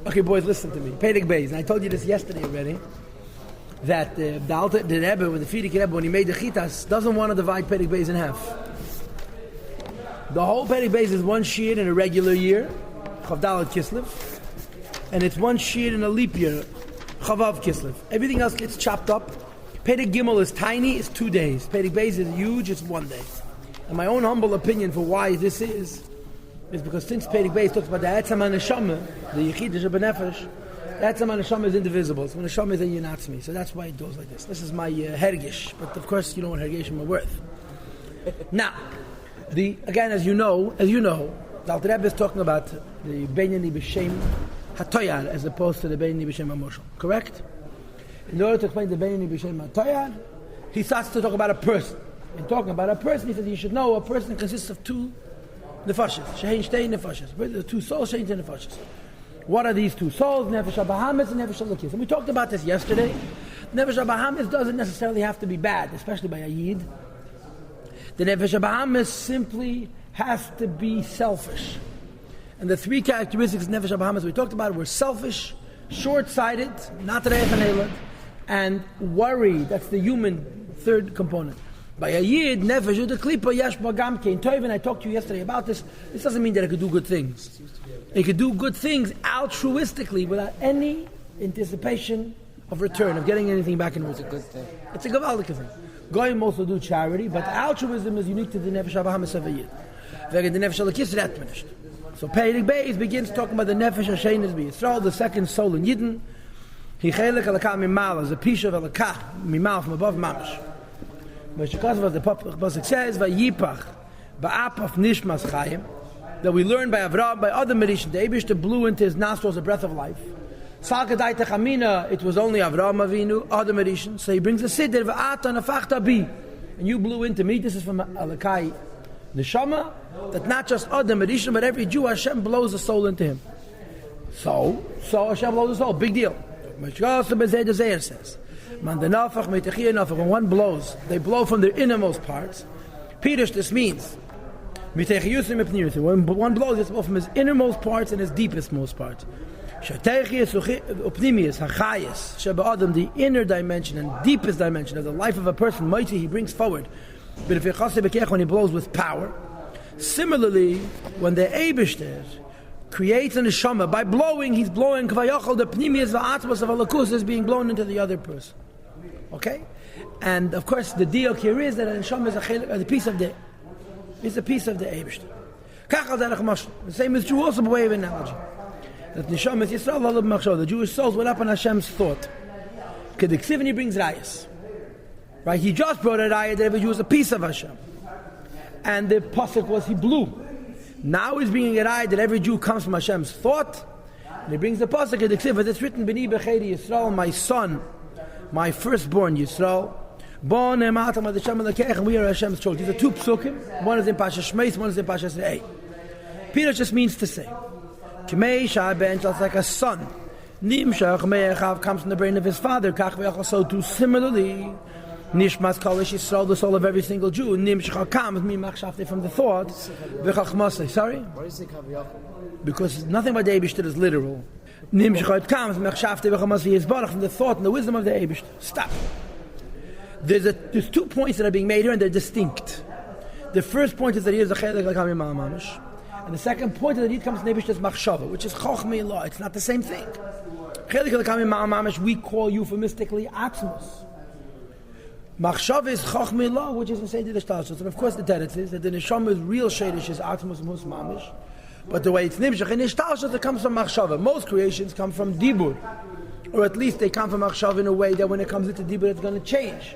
Okay, boys, listen to me. Pedig Beis, and I told you this yesterday already, that the Rebbe, with the Frierdiker Rebbe, when he made the Chitas, doesn't want to divide Pedig Beis in half. The whole Pedig Beis is one shiur in a regular year, Chav Dalet Kislev, and it's one shiur in a leap year, Chavav Kislev. Everything else gets chopped up. Pedig Gimel is tiny, it's 2 days. Pedig Beis is huge, it's 1 day. And my own humble opinion for why this is because since Pedig Beis talks about the Etzem HaNeshama, the Yechidish HaBenefesh, the Etzem HaNeshama is indivisible. So Neshama is a Yenatzmi. So that's why it goes like this. This is my Hergish. But of course, you know what Hergishim are worth. Now, again, as you know, the Alter Rebbe is talking about the Benyani B'Shem HaToyar as opposed to the Benyani B'Shem HaMoshel. Correct? In order to explain the Benyani B'Shem HaToyar, he starts to talk about a person. In talking about a person, he says you should know a person consists of two nefashis. Shehein shtei nefashis. The two souls, shehein shtei nefashis. What are these two souls? Nefesh HaBahamis and Nefesh HaLakis. And we talked about this yesterday. Nefesh HaBahamis doesn't necessarily have to be bad, especially by a Yid. The Nefesh HaBahamis simply has to be selfish. And the three characteristics of Nefesh HaBahamis we talked about were selfish, short-sighted, not reich and and worry. That's the human third component. By a Yid, Nefesh Udeklipa Yesh Bagam Kein Toiv, I talked to you yesterday about this. This doesn't mean that it could do good things. It could do good things altruistically without any anticipation of return, of getting anything back in return. It's a good thing. It's a gavaldik thing. Goyim also do charity, but altruism is unique to the Nefesh HaBahamis of a Yid. Wegen the Nefesh HaLakis redt man nicht. So Pedig Beis begins talking about the Nefesh HaShenis B'Yisrael, the second soul in Yidden. He chelik alakah mimal, as a piece of alakah mimal from above mamash. But because of what the Pasuk says, "Vayipach ba'apaf nishmas chayim," that we learn by Avraham, by other Merishim, the Eibishter blew into his nostrils a breath of life. Salkadai techamina, it was only Avraham Avinu, other Merishim. So he brings a siddur va'ata nafachta bi, and you blew into me. This is from Alakai Neshama, that not just other Merishim, but every Jew Hashem blows a soul into him. So Hashem blows a soul, big deal. Meshkasa says. When one blows, they blow from their innermost parts. Pirush, this means when one blows, it's from his innermost parts and his deepest most parts. The inner dimension and deepest dimension of the life of a person, he brings forward. But when he blows with power, similarly, when the Eibishter creates a neshama, by blowing, he's blowing kvayachol, the pnimius va'atzmos of alakus is being blown into the other person. Okay? And of course, the deal here is that a neshama is a piece of the Eibishter. The same is true also by way of analogy. That neshama is Yisrael, the Jewish souls went up on Hashem's thought. Kediksiv, and he brings rayas. Right? He just brought a raya that every Jew is a piece of Hashem. And the pasuk was he blew. Now he's bringing a raya that every Jew comes from Hashem's thought. And he brings the pasuk Kediksiv, as it's written, B'ni b'chedi Yisrael, my son, my firstborn Yisrael. And we are Hashem's children. These are two psukim. One is in Pasha Shmeis, one is in Pasha Re'eh. Peter just means to say, just like a son, comes from the brain of his father. So too similarly, Nishmas Kolish Yisrael, the soul of every single Jew, comes from the thought. Sorry? Why do you say Kaviyachal? Because nothing by the Eibishter is literal. Comes from the thought and the wisdom of the Eibishter. Stop. There's 2 points that are being made here and they're distinct. The first point is that he is a chelik l'kamim ma'amamish. And the second point is that he comes from Eibishter's machshava, which is chochmei law. It's not the same thing. Chelik l'kamim ma'amamish we call euphemistically atzmos. Machshava is chochmei law, which is in Seder Shtashos. And of course the teretz is that the neshama's real shadish is atzmos mus mamish. But the way it's nimshach in Shtashos, it comes from machshava. Most creations come from dibur. Or at least they come from machshava in a way that when it comes into dibur it's going to change.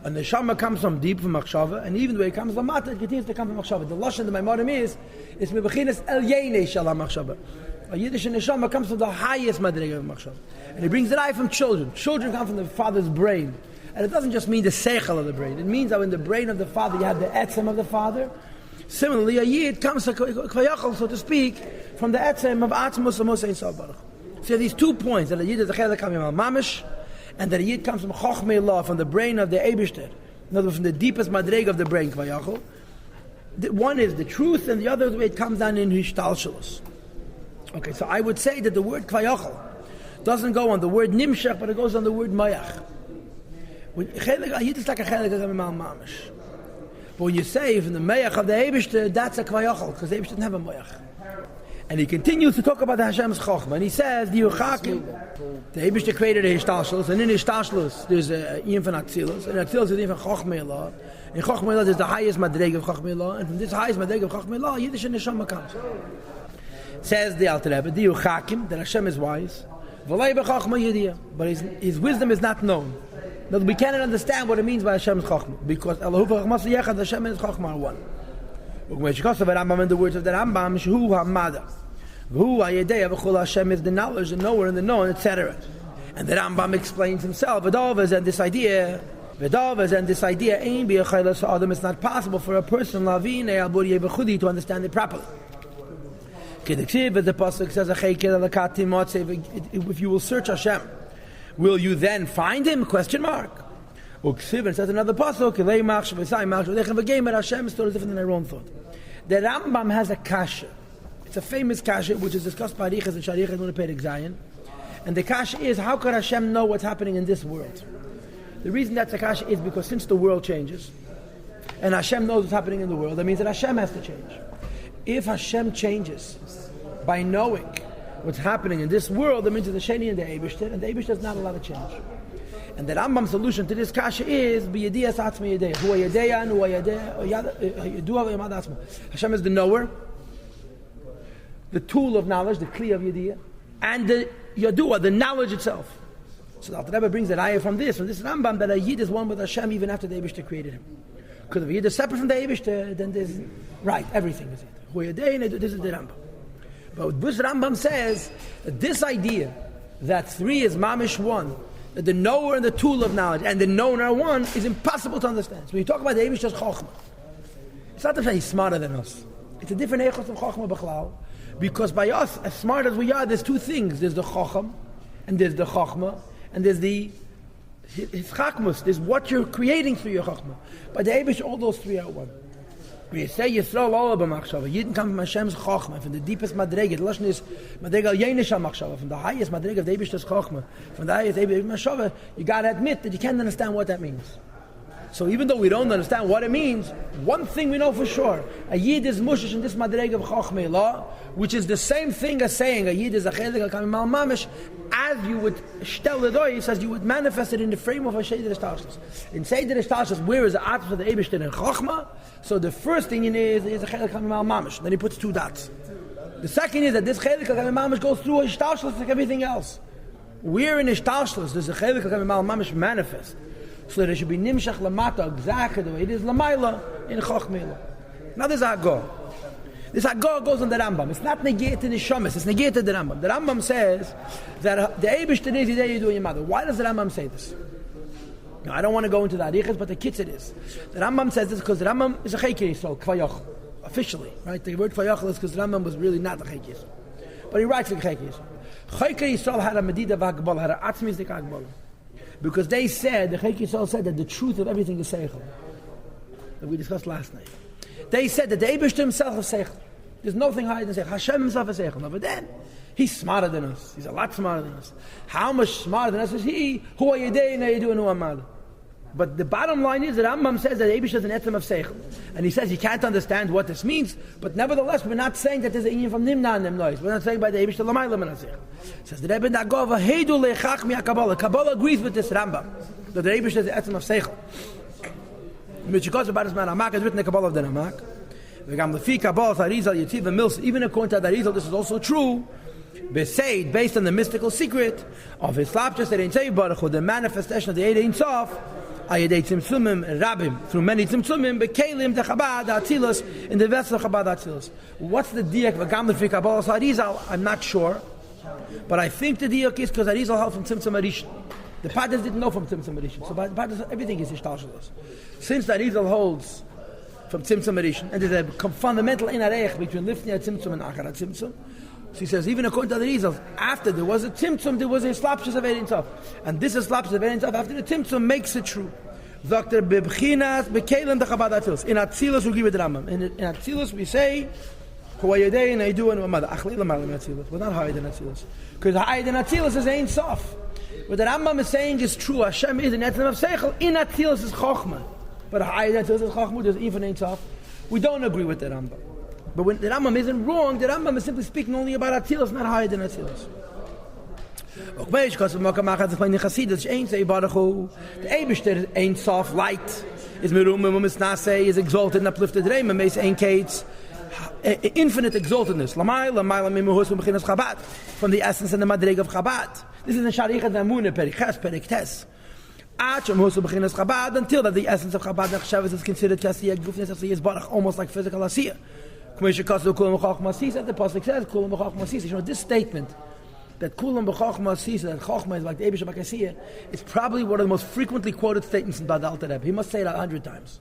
And the neshama comes from deep, from machshava, and even the way it comes from mata, it continues to come from machshava. The lashon that my modem is mebechinas el yeinei shala machshava. A Yiddish neshama comes from the highest madrega of machshava. And he brings it out from children. Children come from the father's brain. And it doesn't just mean the seichel of the brain. It means that in the brain of the father you have the etzem of the father. Similarly, a Yid comes, so to speak, from the etzem of atzmus amos ein sof baruch. So these 2 points, that a Yid is a chelik kamim al mamish, and that a Yid comes from chochmei law, from the brain of the Eibishter, in other words, from the deepest madreg of the brain, kvayachol. One is the truth, and the other way it comes down in hishtalshalos. Okay, so I would say that the word kvayachal doesn't go on the word nimshach, but it goes on the word mayach. Yid is like a chelik hakamal mamish. But when you say from the mayach of the Eibishter, that's a kvayachal, because the Eibishter doesn't have a mayach. And he continues to talk about the Hashem's chokhmah, and he says, the Eibishter created a hishtashlus, and in hishtashlus there's a iyam from Atzilus, and Atzilus is a iyam from chokhmah. In chokhmah there's the highest madreg of chokhmah, and from this highest madreg of chokhmah, Yiddish and neshama comes. Says the Alter Rebbe, the Yuchakim, that Hashem is wise, but his wisdom is not known. That we cannot understand what it means by Hashem's chokhmah, because Elohu v'chachmas yechad, Hashem and His chokhmah are one. In the words of the Rambam, Shehu ha'mada, V'hu ha'yedeya v'chol Hashem is the knowledge, the knower and the known, etc. And the Rambam explains himself, V'davas and this idea, Ein b'yachayla sa'adam, it's not possible for a person, Lavin e'al b'uriyeh b'chudi, to understand it properly. As the pasuk says, if you will search Hashem, will you then find Him? Question mark. Uksiv says another pasuk, Hashem is totally different than our own thought. The Rambam has a kasha. It's a famous kasha which is discussed by Arichas and Sharichas in the Perek Zayin. And the kasha is, how could Hashem know what's happening in this world? The reason that's a kasha is because since the world changes, and Hashem knows what's happening in the world, that means that Hashem has to change. If Hashem changes by knowing what's happening in this world, that means the Sheni and the Eibishter, and the Eibishter is not allowed to change. And the Rambam's solution to this kasha is b'yediyas atzma yedeya. Hu yedeya and hu yedeya. Hashem is the knower, the tool of knowledge, the kli of yediyah, and the yadua, the knowledge itself. So the Alter Rebbe brings that ayah from this Rambam, that a yid is one with Hashem even after the Eibishter created him. Because if a yid is separate from the Eibishter, then there's everything is it. Hu yedeya, this is the Rambam. But this Rambam says that this idea that three is mamish one, that the knower and the tool of knowledge and the known are one, is impossible to understand. So when you talk about the Eibishter's chokhmah, it's not that he's smarter than us. It's a different echos of chokhmah b'chlal, because by us, as smart as we are, there's two things. There's the chokhmah, and there's the chokhmah, and there's the hischakmus. There's what you're creating through your chokhmah. By the Eibishter, all those three are one. When you say Yisrael all of machshava, Yidden come from Hashem's chokhmah, from the deepest madrega. The lashon is madrega al yeinish machshava, from the highest madrega of the Eibishter's chokhmah, from the highest machshava. You got to admit that you can't understand what that means. So even though we don't understand what it means, one thing we know for sure: a Yid is mushish in this madrega of chokhmah law, which is the same thing as saying a Yid is a chelik al kamim al mamish, as you would shtel the dois, as you would manifest it in the frame of a Seder Eshtashlis. In Seder Eshtashlis, where is the atzma of the Eibishter in chokhmah? So the first thing is a chelik kamim al mamish. Then he puts two dots. The second is that this chelik kamim al mamish goes through a Eshtashlis like everything else. Where in Eshtashlis does the chelik kamim al mamish manifest? So there should be nimshach lamata exactly the way it is lamayla in chokhmah. Now this is Hagor. This Hagor goes on the Rambam. It's not negated in the Shomis, it's negated the Rambam. The Rambam says that the Eibishter is the day you do in your mother. Why does the Rambam say this? Now, I don't want to go into the Arichas, but the Kitzur is. The Rambam says this because the Rambam is a Chayk Yisrael, Kvayach, officially. Right? The word Kvayach is because the Rambam was really not a Chayk Yisrael. But he writes like Chayk Yisrael. Chayk Yisrael had a Medida v'Hagbal, had a Atzmizdik Hagbal. Because they said, the Chayk Yisrael said that the truth of everything is Seichel. That we discussed last night. They said that the Eibishter himself is Seichel. There's nothing higher than Seichel. Hashem himself is Seichel. But then, he's smarter than us. He's a lot smarter than us. How much smarter than us is he? Who are you doing? Are you doing? Who am I? But the bottom line is that Rambam says that the Eibishter is an etzem of Seichel. And he says he can't understand what this means, but nevertheless, we're not saying that there's an inyan from Nimna and Nimnois. We're not saying by the Eibishter Lamayla Menasech. Says the Rebbe Nagova, Heidu lechach mi Kabbalah. Kabbalah agrees with this Rambam, that the Eibishter is the etzem of Seichel. Michikos about his man Ramak is written in the Kabbalah of the Ramak. V'gam lefi Kabbalah Arizal Yitziv Mils. Even according to Arizal, this is also true. Besaid, based on the mystical secret of his slapjas that Ein Sei Baruch Hu, the manifestation of the Ein Sof. Ayedei tzimtzumim rabim, through many tzimtzumim, bekelim the Chabad Atzilos, in the vessel of Chabad Atzilos. What's the diak v'gam lefi Kabbalah Arizal? I'm not sure, but I think the diak is because Arizal held from Tzimtzum Arishan. The Padas didn't know from Tzimtzum Arishan, so by the Padas everything is Ishtashalos. Since the Arizal holds from Tzimtzum Arishan, and there's a fundamental inareich between lifnei tzimtzum and acharat tzimtzum. So he says, even according to the Arizal, after there was a tzimtzum, there was a slapshus of Ein Sof. And this is slapshus of Ein Sof after the tzimtzum makes it true. Dr. Bebchinas bekelim the Chabad Atzilos. In Atzilos we give it Rambam. In Atzilos we say Hawaii and I do and mother. Achlila malam Atzilus. We're not higher than Atzilus. Because higher than Atzilus is Ein Sof. What the Rambam is saying is true. Hashem is the Netzim of Seichel. In Atzilus is Chochmah. But higher than Atzilus is Chochmah. There's even Ein Sof. We don't agree with the Rambam. But when the Rambam isn't wrong, the Rambam is simply speaking only about Atzilus, not higher than Atzilus. Okay, because the Eibishter Ein Sof light is Merum Misnase is exalted and uplifted. Reima makes Ein Kates infinite exaltedness. From the essence and the madreg of Chabad. This is in Sharichat V'Amunah Periches Periktes. Until that the essence of Chabad Nechshavas is considered Kasiyah Gufnes Asiyah Barach, almost like physical Asiyah. The Pasuk says Kulam B'Chachma Asiyah. You know, this statement that Kulam B'Chachma Asiyah, that Chachma is like the Eibush HaKasiyah, is probably one of the most frequently quoted statements in Bad Alter Rebbe. He must say it 100 times.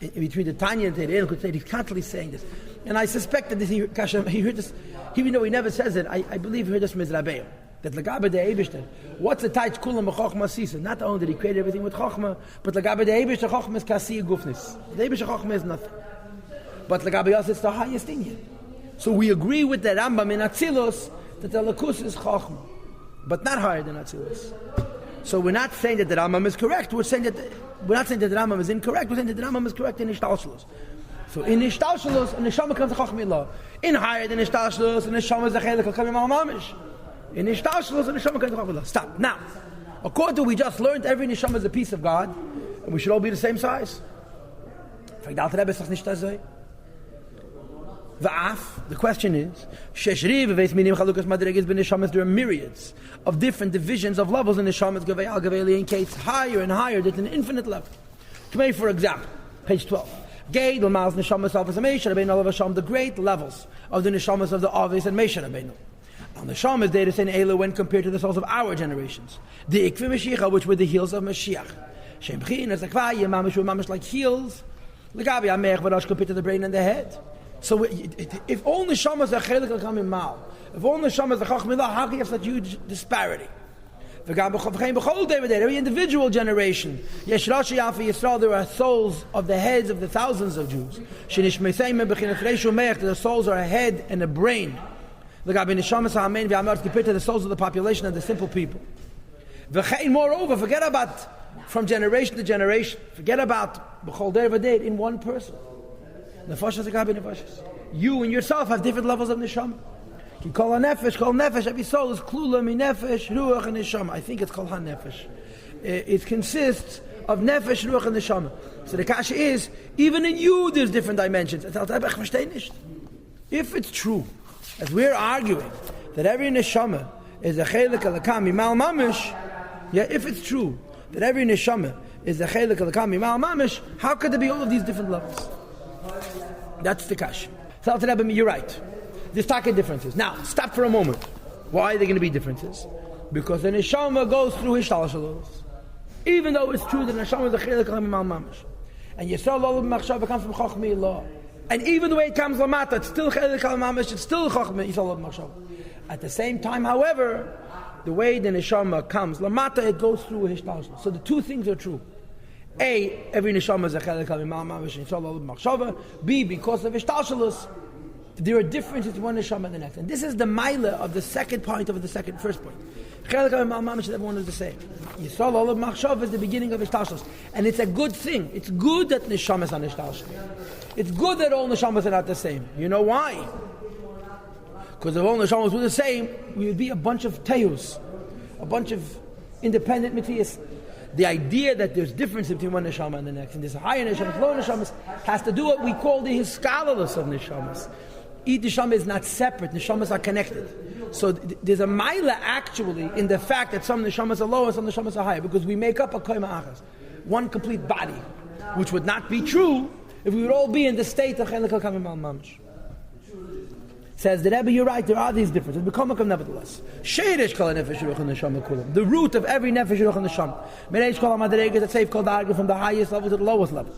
In between the Tanya and the Rebbe could say he's constantly saying this. And I suspect that he heard this, even though he never says it, I believe he heard this from his Rabbeim. That Lagabe de Eibishter, what's the tight Kulam B'Chachma Asiyah? Not only did he create everything with Chachma, but Lagabe de Eibishter, Chachma is Kasiyah Gufnis. The Eibishter Chachma is nothing. But Lagabe Yossi, it's the highest thing here. So we agree with the Rambam in Atzilus that the Lakus is Chachma, but not higher than Atzilus. So we're not saying that the Rambam is correct. We're not saying that the Rambam is incorrect. We're saying that the Rambam is correct in Ishtalshalus. So in Ishtalshalus, and Neshama comes to Chachma Ilah. In higher than Ishtalshalus, and Neshama is a Chelik al-Kamim al-Mamish. In Ishtalshalus, and Neshama comes to Chachma Ilah. Stop. Now, according to what we just learned, every Neshama is a piece of God, and we should all be the same size. The question is, there are myriads of different divisions of levels in Neshamas Gavei Kates, higher and higher, that's an infinite level. For example, page 12. The great levels of the Neshamas of the Avis and Mesha Rabbeinu. And the Neshamas they say in Eila when compared to the souls of our generations. The Ikvi Mashiach, which were the heels of Mashiach. Mamish like heels. Compared to the brain and the head. So if all neshamas are chelik al-kamim mal, if all neshamas are chachmilah, how can you have such huge disparity? Every individual generation, there are souls of the heads of the thousands of Jews. The souls are a head and a brain. Compared to the souls of the population and the simple people. Moreover, forget about from generation to generation. Forget about in one person. You and yourself have different levels of neshama. You call a nefesh, every soul is klula, mi nefesh, ruach, and neshama. I think it's called ha-nefesh. It consists of nefesh, ruach, and neshama. So the kasha is, even in you there's different dimensions. If it's true, as we're arguing, that every neshama is a chelik alakam mimal mamish, if it's true that every neshama is a chelik alakam mimal mamish, how could there be all of these different levels? That's the kash. So you're right. There's talking differences. Now, stop for a moment. Why are there going to be differences? Because the neshama goes through Ishtalshalus. Even though it's true that the neshama is a chelik al mamish. And Yisrael Olav Machshav comes from Chachmi Ilah. And even the way it comes Lamata, it's still chelik al mamish, it's still Chachmi Yisrael Olav Machshav. At the same time, however, the way the neshama comes Lamata, it goes through Ishtalshalus. So the two things are true. A, every neshama is a chelik al mamish and Yisrael Olav Machshav. B, because of Ishtalshalus, there are differences between one neshama and the next. And this is the maila of the second point of the first point. Chelik al mamish, everyone is the same. Yisrael Olav Machshav is the beginning of Ishtalshalus. And it's a good thing. It's good that neshamas are Ishtalshalus. It's good that all neshamas are not the same. You know why? Because if all neshamas were the same, we would be a bunch of teus, a bunch of independent mitzias. The idea that there's difference between one neshama and the next, and there's a higher neshamas, lower neshamas, has to do what we call the hiskalalus of neshamas. Each neshama is not separate; neshamas are connected. So there's a maila actually in the fact that some neshamas are lower, some neshamas are higher, because we make up a koima achas, one complete body, which would not be true if we would all be in the state of chelik al mamish. Says the Rebbe, you're right, there are these differences. Become a nevertheless. The root of every nefesh ruach and neshama. Mereish kol hamadregas that save kol darga from the highest level to the lowest level.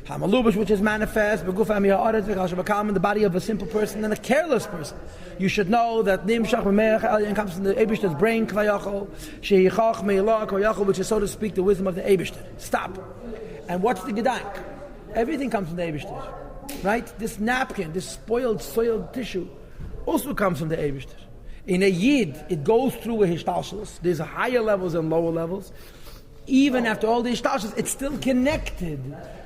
Hamalubish, which is manifest, in the body of a simple person and a careless person. You should know that nimshach me'ech comes from the Eibishter's brain, which is, so to speak, the wisdom of the Eibishter. Stop. And what's the gedank? Everything comes from the Eibishter. right? This napkin, this soiled tissue, also comes from the Eibishter. In a Yid, it goes through a Hishtalshalos. There's higher levels and lower levels. Even after all the Hishtalshalos, it's still connected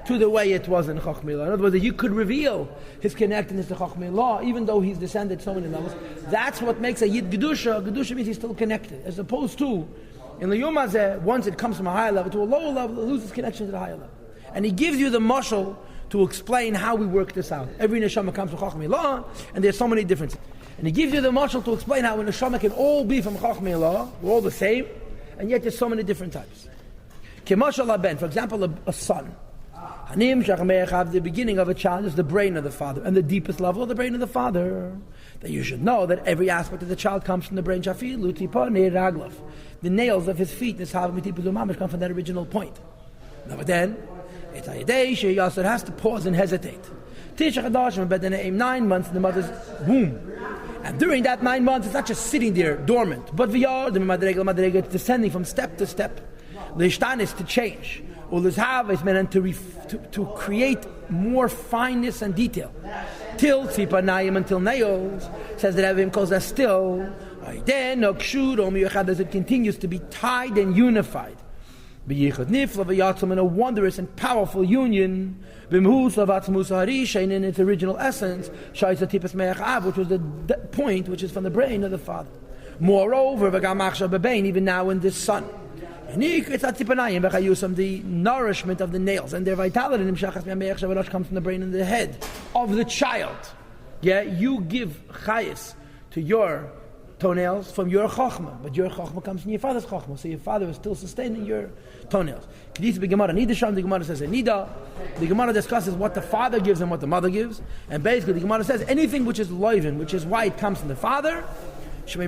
to the way it was in Chochmei. In other words, you could reveal his connectedness to Chochmei, even though he's descended so many levels. That's what makes a Yid Gedusha. Gedusha means he's still connected. As opposed to, in the Yom Hazeh, once it comes from a higher level to a lower level, it loses connection to the higher level. And he gives you the mashal to explain how we work this out. Every neshama comes from Chochmei, and there's so many differences. And he gives you the mashal to explain how a neshama can all be from Chochmei, we're all the same, and yet there's so many different types. Kemashal haben, for example, a son. The beginning of a child is the brain of the father, and the deepest level of the brain of the father. That you should know that every aspect of the child comes from the brain. The nails of his feet come from that original point. Now then, it has to pause and hesitate. 9 months in the mother's womb. And during that 9 months, it's not just sitting there dormant, but it's descending from step to step. L'ishtan is to change. Ulizhav is meant to create more fineness and detail. Till tzipanayim, until nails, says that Avim calls us still. Then as it continues to be tied and unified. In a wondrous and powerful union, in its original essence, which was the point which is from the brain of the father. Moreover, even now in this son, the nourishment of the nails and their vitality comes from the brain and the head of the child. Yeah, you give chayis to your toenails from your chokhmah, but your chokhmah comes from your father's chokhmah, so your father is still sustaining your toenails. The Gemara says Nida. The Gemara discusses what the father gives and what the mother gives, and basically the Gemara says anything which is loivin, which is why it comes from the father, the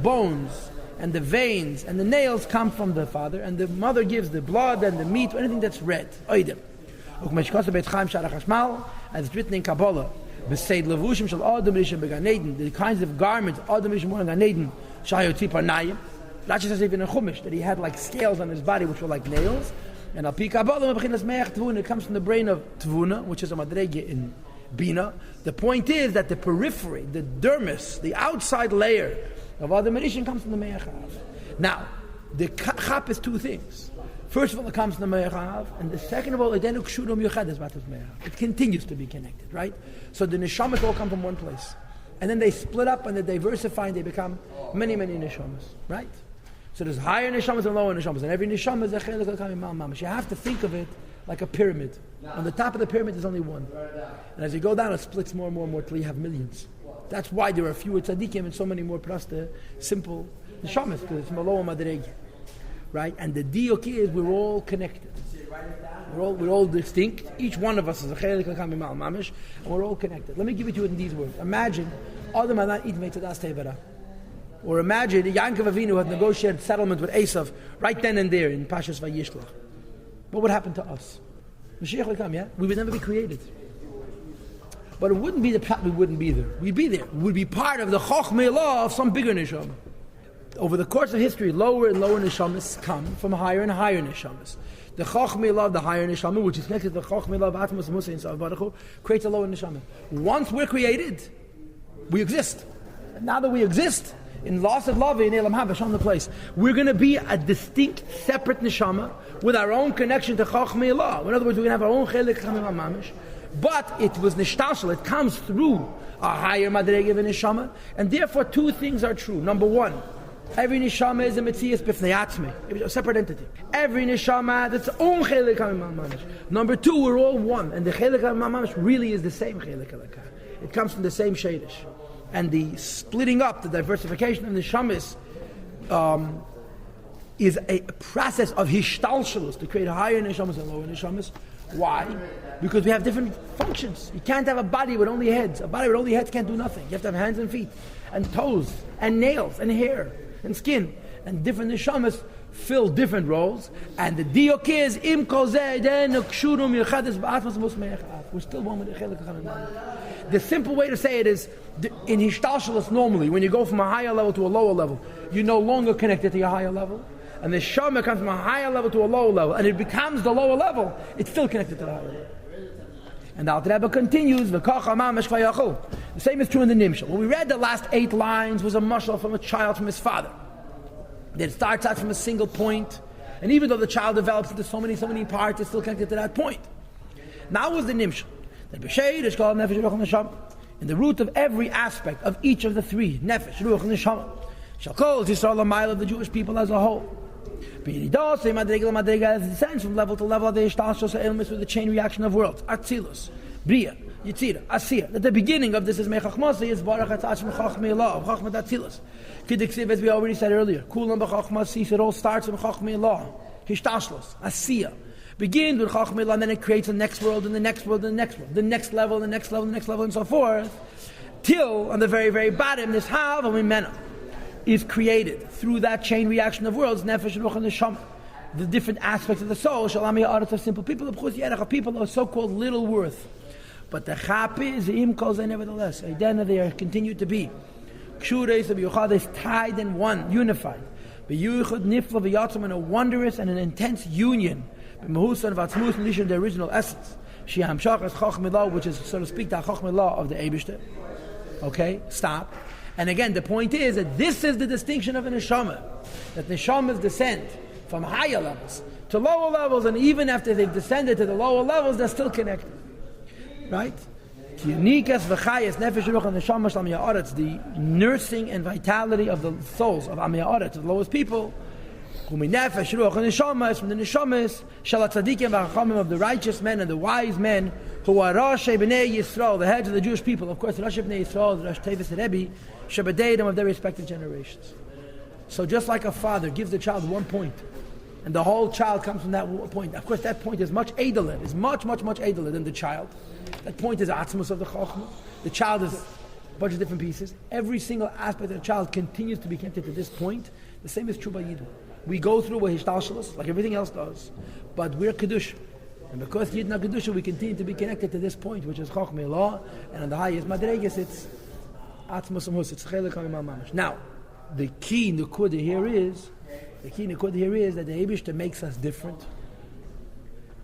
bones and the veins and the nails come from the father, and the mother gives the blood and the meat, anything that's red. As it's written in Kabbalah, the kinds of garments that just even in Chumash, that he had like scales on his body which were like nails. And al pi Kabbalah it comes from the brain of Tvuna, which is a madrege in Bina. The point is that the periphery, the dermis, the outside layer of Adam Rishon comes from the Me'achav. Now, the chap is two things. First of all, it comes from the Me'achav, and the second of all, it continues to be connected, right? So the neshamas all come from one place. And then they split up and they diversify and they become many, many neshamas, right? So there's higher neshamas and lower neshamas, and every neshama is a chelik al mamash. You have to think of it like a pyramid. On the top of the pyramid there's only one. And as you go down, it splits more and more and more till you have millions. That's why there are fewer tzaddikim and so many more prasta, simple neshamas, because it's lower madrege. Right? And the diok is we're all connected. We're all distinct. Each one of us is a chelik al mamash, and we're all connected. Let me give it to you in these words. Imagine Adam had not eaten meitzadas tevara. Or imagine Yaakov Avinu had negotiated settlement with Esav right then and there in Pashas Vayishlach. What would happen to us? Mashiach would come, yeah? We would never be created. But it wouldn't be the pshat, we wouldn't be there. We'd be there. We'd be part of the Chochmei law of some bigger neshama. Over the course of history, lower and lower neshamas come from higher and higher neshamas. The Chochmei law of the higher neshama, which is connected to the Chochmei law of Atmos Musa and Sav Baruch Hu, creates a lower neshama. Once we're created, we exist. And now that we exist, in loss of love, in Elam Haba, the place, we're going to be a distinct, separate neshama with our own connection to Chochmei law. In other words, we're going to have our own chelik mamish. But it was nishtashel, it comes through a higher madrege of a neshama, and therefore two things are true. Number one, every neshama is a metzias b'fnei atzmei, a separate entity. Every neshama has its own chelik mamish. Number two, we're all one, and the chelik mamish really is the same chelik. It comes from the same shadish. And the splitting up, the diversification of the neshamas is a process of hishtalshalus, to create higher neshamas and lower neshamas. Why? Because we have different functions. You can't have a body with only heads. A body with only heads can't do nothing. You have to have hands and feet, and toes, and nails, and hair, and skin. And different neshamas fill different roles. And the diok is, im kol zeh, then ukshurum yechades ba'atmas mus me'echav. We're still one with the chelik hachanam. The simple way to say it is, in hishtalshalus normally, when you go from a higher level to a lower level, you're no longer connected to your higher level. And the shama comes from a higher level to a lower level, and it becomes the lower level, it's still connected to the higher level. And the Alter Rebbe continues, the same is true in the Nimshal. What we read the last 8 lines was a mashal from a child from his father. That it starts out from a single point, and even though the child develops into so many parts, it's still connected to that point. Now was the Nimshal. In the root of every aspect of each of the 3, Nefesh, Ruach, and Neshama, shall call Yisrael a mile of the Jewish people as a whole. As it descends from level to level of the Ishtalshos HaElmis with the chain reaction of worlds. Atzilus, Bria, Yitzira, Asir. That the beginning of this is Mechachmasi, is Baruch Atach Mechachmei Allah, Chachmat Atzilus. Kislev, as we already said earlier, Kulam B'Chachmasi, it all starts from Chachmei Allah, Ishtalshos, Asir. Begins with Chachmei Allah, and then it creates the next world, and the next world, and the next world, the next level, the next level, the next level, and so forth, till on the very, very bottom, this Hav and Mimena is created through that chain reaction of worlds, Nefesh, Ruach, and Neshama. The different aspects of the soul, Shalom Ya'aretz, of simple people, of course, Yerach, people are so-called little worth. But the Chapi is the Imkos, they nevertheless, Identity, they are continued to be. Kshureis of Yuchad is tied and one, unified. B'Yuchad Nifla v'Yatzim, in a wondrous and an intense union. B'Mehusan v'Atzmus, in the original essence. Shi'am Shach is Chachmei, which is, so to speak, the Chachmei of the Eibishter. Okay, stop. And again, the point is that this is the distinction of a neshama. That neshamas descend from higher levels to lower levels, and even after they've descended to the lower levels, they're still connected. Right? The nursing and vitality of the souls of Am Ya'aretz, the lowest people. From the neshamas, of the righteous men and the wise men, who are Roshei B'nei Yisrael, the heads of the Jewish people. Of course, Roshei B'nei Yisrael, the Rosh Tevis Rebbe, Shabbadedim of their respective generations. So just like a father gives the child 1 point, and the whole child comes from that point. Of course, that point is much edeler, is much edeler than the child. That point is Atzmus of the Chochmah. The child is a bunch of different pieces. Every single aspect of the child continues to be connected to this point. The same is true by Yidden. We go through a Hishtalshalos, like everything else does, but we're Kedusha. And because Yidna Kedusha, we continue to be connected to this point, which is Chachmei Allah, and on the highest Madreges, it's Atzmus Amhus, it's Chelek HaMimal Mamash. Now, the key Nekuda here is that the Eibishter makes us different,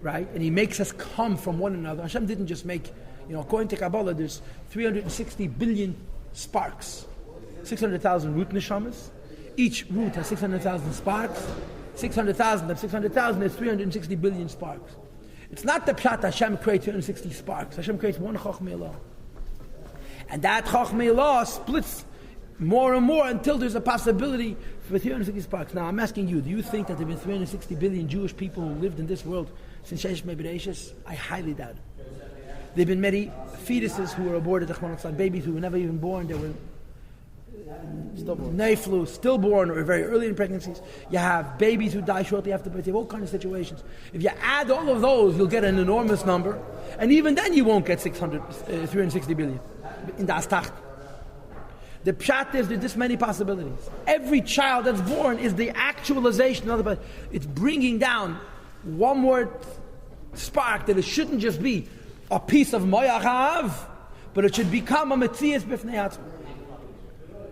right? And He makes us come from one another. Hashem didn't just make, according to Kabbalah, there's 360 billion sparks, 600,000 root neshamas. Each root has 600,000 sparks. 600,000 of 600,000 is 360 billion sparks. It's not the pshat Hashem creates 360 sparks. Hashem creates one Chachmei Allah. And that Chachmei Allah splits more and more until there's a possibility for 360 sparks. Now I'm asking you, do you think that there have been 360 billion Jewish people who lived in this world since Shesh Me'Bereishis? I highly doubt it. There have been many fetuses who were aborted, babies who were never even born, they were stillborn or very early in pregnancies. You have babies who die shortly after birth. You have all kinds of situations. If you add all of those, you'll get an enormous number. And even then you won't get 360 billion in the Astach. The pshat is there's this many possibilities. Every child that's born is the actualization of the, it's bringing down one more spark, that it shouldn't just be a piece of moyachav, but it should become a metzias b'fnei atzma.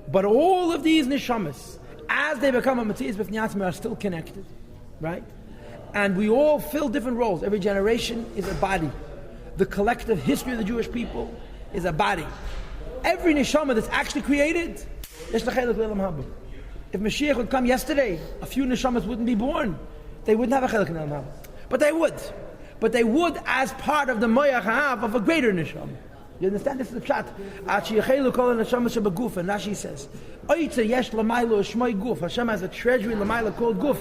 But all of these neshamas, as they become a metzias b'fnei atzma, are still connected, right? And we all fill different roles. Every generation is a body. The collective history of the Jewish people is a body. Every neshama that's actually created, if Mashiach would come yesterday, a few neshamas wouldn't be born. They wouldn't have a chelek in Olam Haba. But they would. But they would as part of the moyach ha'av of a greater neshama. You understand? This is the pshat. And Rashi says, Hashem has a treasury l'mayla called guf.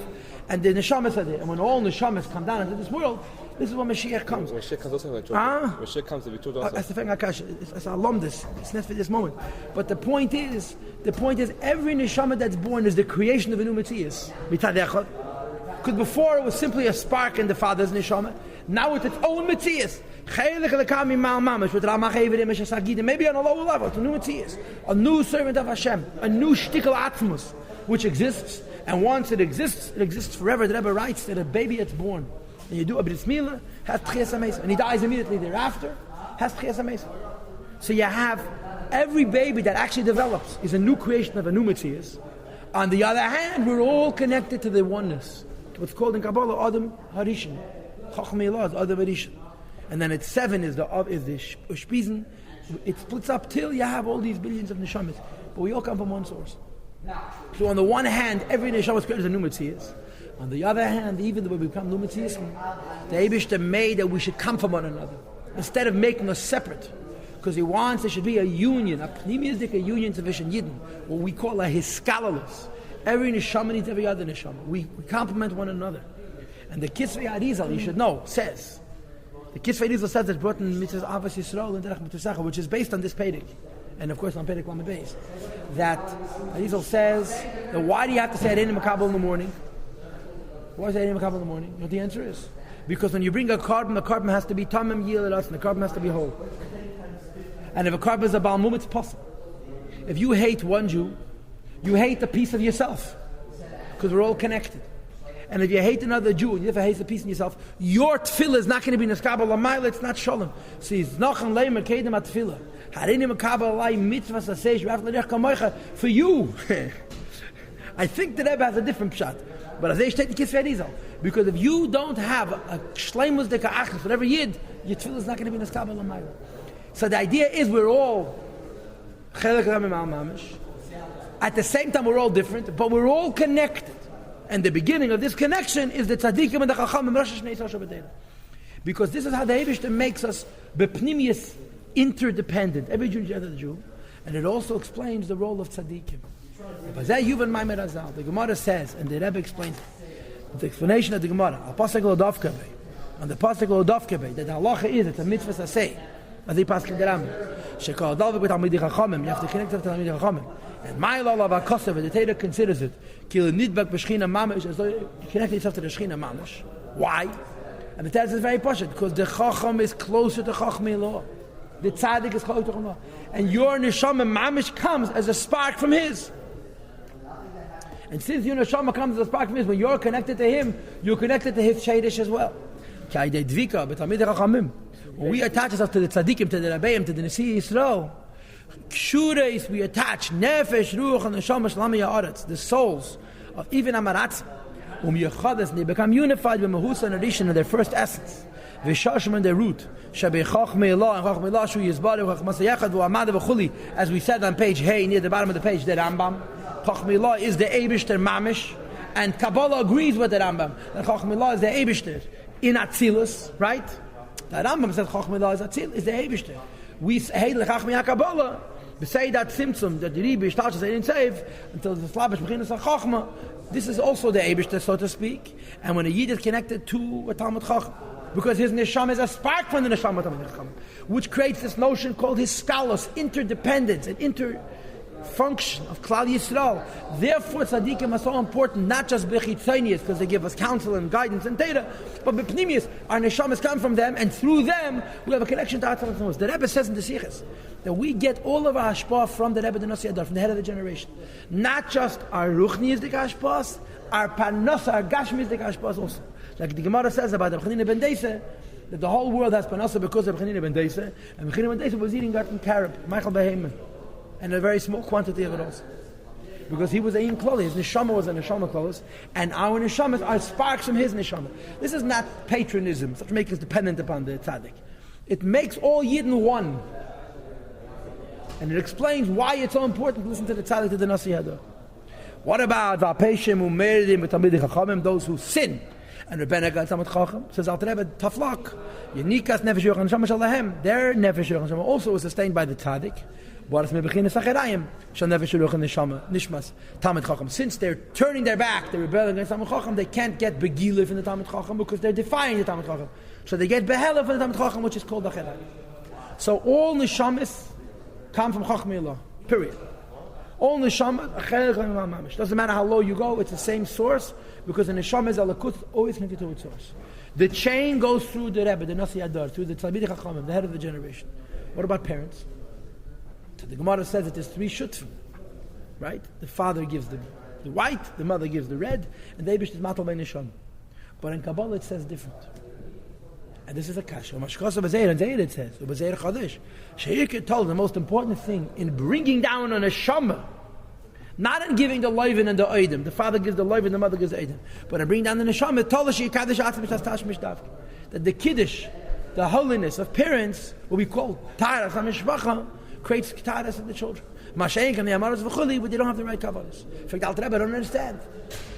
And the neshamas are there. And when all neshamas come down into this world, this is when Mashiach comes. Mashiach comes also like Mashiach comes to be told also. That's the thing, Akash. It's alumnus. It's not for this moment. But the point is, every neshama that's born is the creation of a new Metzias. Because before it was simply a spark in the father's neshama. Now it's its own Metzias. Maybe on a lower level, it's a new Metzias. A new servant of Hashem. A new shtickle atmos, which exists. And once it exists forever. The Rebbe writes that a baby that's born, and you do a bris milah, has tchias hamesa, and he dies immediately thereafter, has tchias hamesa. So you have every baby that actually develops is a new creation of a new Metzias. On the other hand, we're all connected to the oneness. What's called in Kabbalah Adam Harishan. Chachmei Allah is Adam Harishan. And then it's 7 is the Ushpizen. It splits up till you have all these billions of neshamas. But we all come from one source. So on the one hand, every neshama is created as a new Metzias. On the other hand, even though we become new Metzias, the Eibishter made that we should come from one another. Instead of making us separate. Because he wants there should be a union, a pneumistic union to Vishen Yidden, what we call a hiskalalus. Every neshama needs every other neshama. We complement one another. And the Kislev Arizal, you should know, says, the Kislev Arizal says it's brought in Mitzvah Avos Yisrael and Derech Mitzvah, which is based on this Pedic. And of course on Pedic Lamed Beis. That Arizal says, that why do you have to say Areinu Makabel in the morning? Why is Areinu Makabel in the morning? You know what the answer is? Because when you bring a carbon, the carbon has to be Tamim Yileras, and the carbon has to be whole. And if a carbon is a Baal Mum, it's possible. If you hate one Jew, you hate a piece of yourself. Because we're all connected. And if you hate another Jew, and you hate a piece in yourself, your tefillah is not going to be neskabel l'mayla, it's not shalom. So it's nachan leimer kedem at tefillah. Harini mekabel alai mitzvah saseh shvaf l'derech kamoicha for you. I think the Rebbe has a different pshat. But as they state the Kislev Arizal, because if you don't have a shleimus deka achas for every yid, your tefillah is not going to be neskabel l'mayla. So the idea is we're all chelek ramim al mamish. At the same time, we're all different, but we're all connected. And the beginning of this connection is the tzaddikim and the chachamim, Rosh Hashanah Yisrael Shabbat. Because this is how the Eibishter makes us bepnimius interdependent. Every Jew is the other Jew. And it also explains the role of tzaddikim. The Gemara says, and the Rebbe explains it, the explanation of the Gemara, on the Pasuk L'Odavkebe, that the halacha is, it's a mitzvah saseh, as he passes the Rambam. Shekal Dalvik with Talmidei Chachamim, you have to connect it to Talmidei Chachamim. And my law of Kosev, the Torah considers it, Kil Nidbak B'Shchina Mamash, as though you connect yourself to the Shchina Mamash. Why? And the Torah is very poshut, because the Chacham is closer to Chachmei law. The Tzaddik is closer to Chachmei law. And your Neshama Mamash comes as a spark from his. And since your Neshama comes as a spark from his, when you're connected to him, you're connected to his Shadish as well. When we attach ourselves to the Tzaddikim, to the Rabbeim, to the Nesi Yisrael, Kshureis, we attach Nefesh, Ruach, and Neshama Shalami Ya'aretz, the souls of even Amaratz, Yechades, they become unified with Mahusa and Arishan in their first essence. V'shashim in their root. Shabei Chachmei Allah, and Chachmei Allah, Shu Yizbareh, Chachmasa Yechad, V'amad V'chuli, as we said on page Hey, near the bottom of the page, the Rambam. Chachmei Allah is the Eibishter Mamish, and Kabbalah agrees with the Rambam. And Chachmei Allah is the Eibishter in Atzilus, right? The Rambam says Chachmei Allah is Atzilus, is the Eibishter. We say Lechachmei HaKabbalah, we say that Tzimtzum, that the Ribi Shtachas they didn't save until the Slavish Bechinas HaChachma. This is also the Eibishter, so to speak. And when a Yid is connected to a Talmud Chacham, because his neshama is a spark from the neshama of Talmud Chacham, which creates this notion called his skalos, interdependence, and function of Klal Yisrael. Therefore, tzaddikim are so important, not just bechitzonius, because they give us counsel and guidance and data, but bepnimius, our neshamas come from them, and through them, we have a connection to Atzal Tzamos. The Rebbe says in the Sichos that we get all of our hashpah from the Rebbe the Nasi Adar, from the head of the generation. Not just our ruchniistic hashpahs, our parnasa, our gashmiistic hashpahs also. Like the Gemara says about the B'chanina ben Deiseh, that the whole world has parnasa because of B'chanina ben Deiseh, and B'chanina ben Deiseh was eating garden carob, Michael Behemoth. And a very small quantity of it also. Because he was Ein Klali, his neshama was a neshama close, and our neshamas are sparks from his neshama. This is not patronism, such make us dependent upon the tzaddik. It makes all Yidden one. And it explains why it's so important to listen to the tzaddik, to the Nasi Hadar. What about V'apeshim u'meridim v'tamidei chachamim, those who sin? And Rebbeinu Gad Talmud Chacham says, Alter Rebbe, tough luck. Yenikas nefesh yoch neshama shalahem. Their nefesh yoch neshama also was sustained by the tzaddik. Since they're turning their back, they're rebelling against Talmud Chacham, they can't get Begilif in the Talmud Chacham because they're defying the Talmud Chacham. So they get Behelef in the Talmud Chacham, which is called Acharayim. So all Neshamas come from Chachmei Allah. Period. All Neshamas, doesn't matter how low you go, it's the same source, because the Neshama is Alakut, always connected to its source. The chain goes through the Rebbe, the Nasi Adar, through the Talmidei Chachamim, the head of the generation. What about parents? So the Gemara says that there's 3 shutfim, right? The father gives the white, the mother gives the red, and the Eibush is matal by neshama. But in Kabbalah it says different. And this is a kasha. Mashkasa b'zeir and zeir it says, b'zeir chadash. Sheikh told the most important thing in bringing down a neshama, not in giving the loivin and the oidim. The father gives the loivin, the mother gives the oidim. But in bringing down the neshama, told that the kiddush the holiness of parents, what we call taras hamishpacha, creates taras in the children. Mashenk and the amaras v'chuli, but they don't have the right kavanas. In fact, Alter Rebbe don't understand.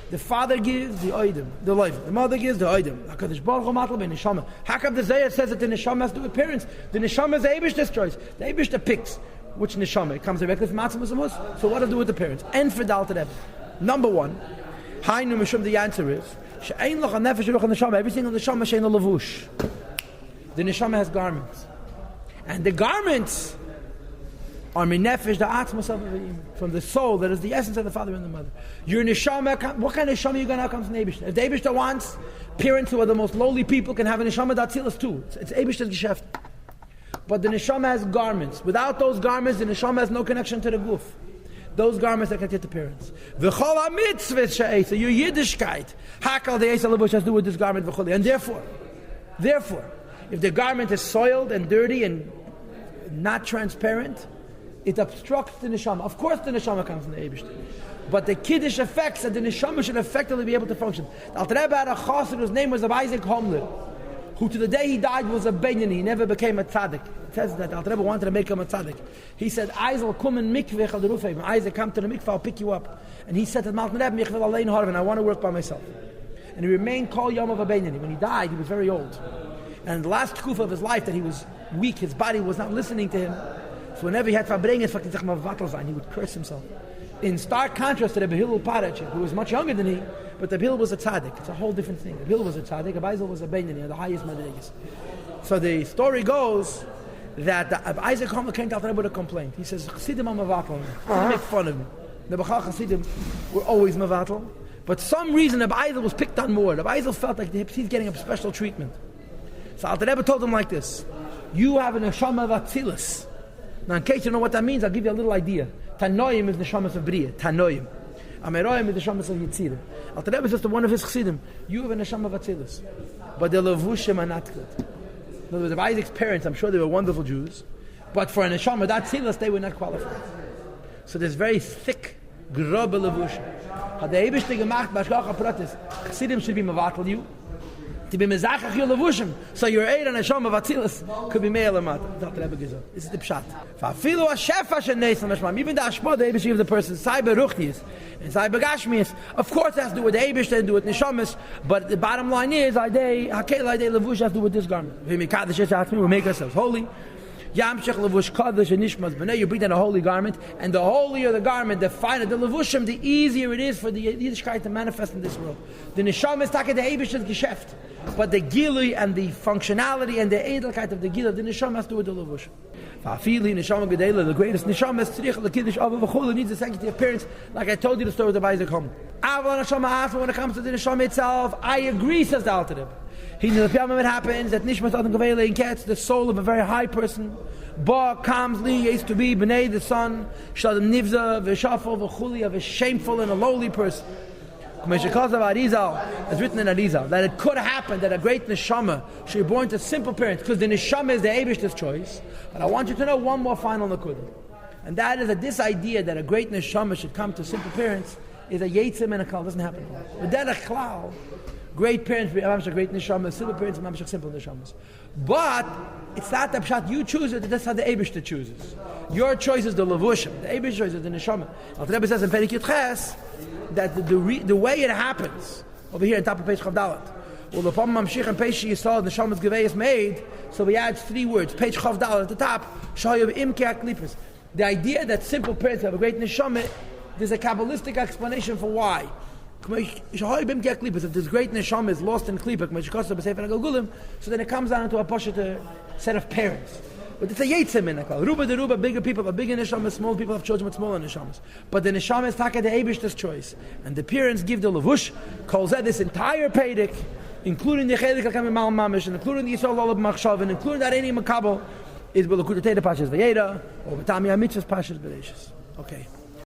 The father gives the oidim, the life. The mother gives the oidim. HaKadosh Baruch Hu matal ben neshama. How come the Zayah says that the neshama has to do with parents? The neshama is the Eibishter's choice. The Eibishter picks which neshama. It comes directly from Matzah Musamus. So what does it do with the parents? And for the Alter Rebbe. Number one, Hainu Mishum, the answer is, She'ein loch ha-nefesh yeruch ha-neshama. Every single neshama she'ein lo-lavush. The neshama has garments. And the garments are minefesh, the atmos of from the soul, that is the essence of the father and the mother. Your neshama, what kind of neshama you going to come from the Eibishter? If the Eibishter wants, parents who are the most lowly people can have a neshama datzilas too. It's Eibishter's geschäft. But the neshama has garments. Without those garments, the neshama has no connection to the guf. Those garments are connected to parents. V'chol ha-mitzvahs she'esa, your Yiddishkeit, hakal the Eisa Levush has to do with this garment v'choli. And therefore, if the garment is soiled and dirty and not transparent, it obstructs the neshama. Of course the neshama comes from the Eibishter. But the kiddush affects that the neshama should effectively be able to function. The Alter Rebbe had a chassid whose name was Isaac Homler, who to the day he died was a benyan. He never became a tzaddik. It says that the Alter Rebbe wanted to make him a tzaddik. He said, Isaac, come in mikveh chal derufei. Isaac, come to the mikveh, I'll pick you up. And he said to the Alter Rebbe, Michvel alein harvin, I want to work by myself. And he remained kol yom of a benyan. When he died, he was very old. And the last kuf of his life that he was weak, his body was not listening to him. So whenever he had Fabrenges, he would curse himself. In stark contrast to the Behillel Parach, who was much younger than he, but the Behillel was a tzaddik. It's a whole different thing. The Behillel was a tzaddik, Abizel was a benyan, the highest madrigas. So the story goes that Isaac Homer came to Alter Rebbe with a complaint. He says, Chassidim are mavatal. They make fun of me. The Bechal Chassidim were always mavatal. But some reason the Abizel was picked on more. The Abizel felt like he's getting a special treatment. So Alter Rebbe told him like this: you have a neshama of Atzilus. Now, in case you know what that means, I'll give you a little idea. Tanoim is the neshamas of Bria. Tanoim. Ameroim is the neshamas of Yitzira. Alter Rebbe says to one of his chassidim, you have a neshama of Atzilus, but the levushim are not good. In other words, of Isaac's parents, I'm sure they were wonderful Jews, but for a neshama of Atzilus, they were not qualified. So there's very thick, grobe levushim. Had the Eibishter gemacht, b'ashgacha pratis, chassidim should be mevatel you, to be mezachach your levushim, so your eir and neshama of Atzilus could be me'el amat. This is the pshat. Fa'afilu ha-shefa she'neisam hashmam. Even the ashpah, the Eibishter of the person, sai beruchnius and sai begashmius, of course it has to do with the Eibishter and do with neshamas, but the bottom line is, hakel haidei levush has to do with this garment. We make ourselves holy. Yamshech levush kadosh and nishmas b'nei. You bring down a holy garment, and the holier the garment, the finer the levushim, the easier it is for the Yiddishkeit to manifest in this world. The neshama is taka the Eibishter's geschäft, but the gilui and the functionality and the edelkeit of the gilui, the neshama has to do with the levushim. Fa'afili neshama gedela, the greatest neshama is tzrich l'kiddush ava v'chol. It needs a sanctity of parents, like I told you the story of the Isaac Homer. Aval neshama asma, when it comes to the neshama itself, I agree, says the Alter Rebbe. He knew the it happens that nishmas adam gavele in cats, the soul of a very high person. Ba comes li is to be b'nei the son shadim nivza v'shafol v'chuli, of a shameful and a lowly person. As written in Arizal, that it could happen that a great neshama should be born to simple parents, because the neshama is the Eibishter's choice. But I want you to know one more final nakuda, and that is that this idea that a great neshama should come to simple parents is a yetzim and a klal. It doesn't happen. But that a klal, great parents be a great neshama, simple parents be simple neshamas. But it's not the pshat you choose it. That's how the Eibishter chooses. Your choice is the levushim. The Eibishter choice is the neshama. Alter Rebbe says in Perek Yudches that the way it happens over here on top of page Chavdalat. Well, the Pam Mamshich and page Yisrael, the Neshama's Gevei is made. So we add 3 words. Page Chavdalat at the top. Shayob Imke Aklipis. The idea that simple parents have a great neshama, there's a kabbalistic explanation for why. If this great neshama is lost in klipa, so then it comes down to a pashut set of parents. But it's a yetzim in the klal. Ruba de ruba, bigger people have bigger neshamas, small people have children with smaller neshamas. But the neshama is taka the Eibishter's choice, and the parents give the levush. Calls that this entire pedic, including the chelik hakamim mal mamish, and including the yisrael olav machshav, and including that any makabel, is belakutei the pashas vayeda or b'tami hamitzvos pashas bereshis. Okay.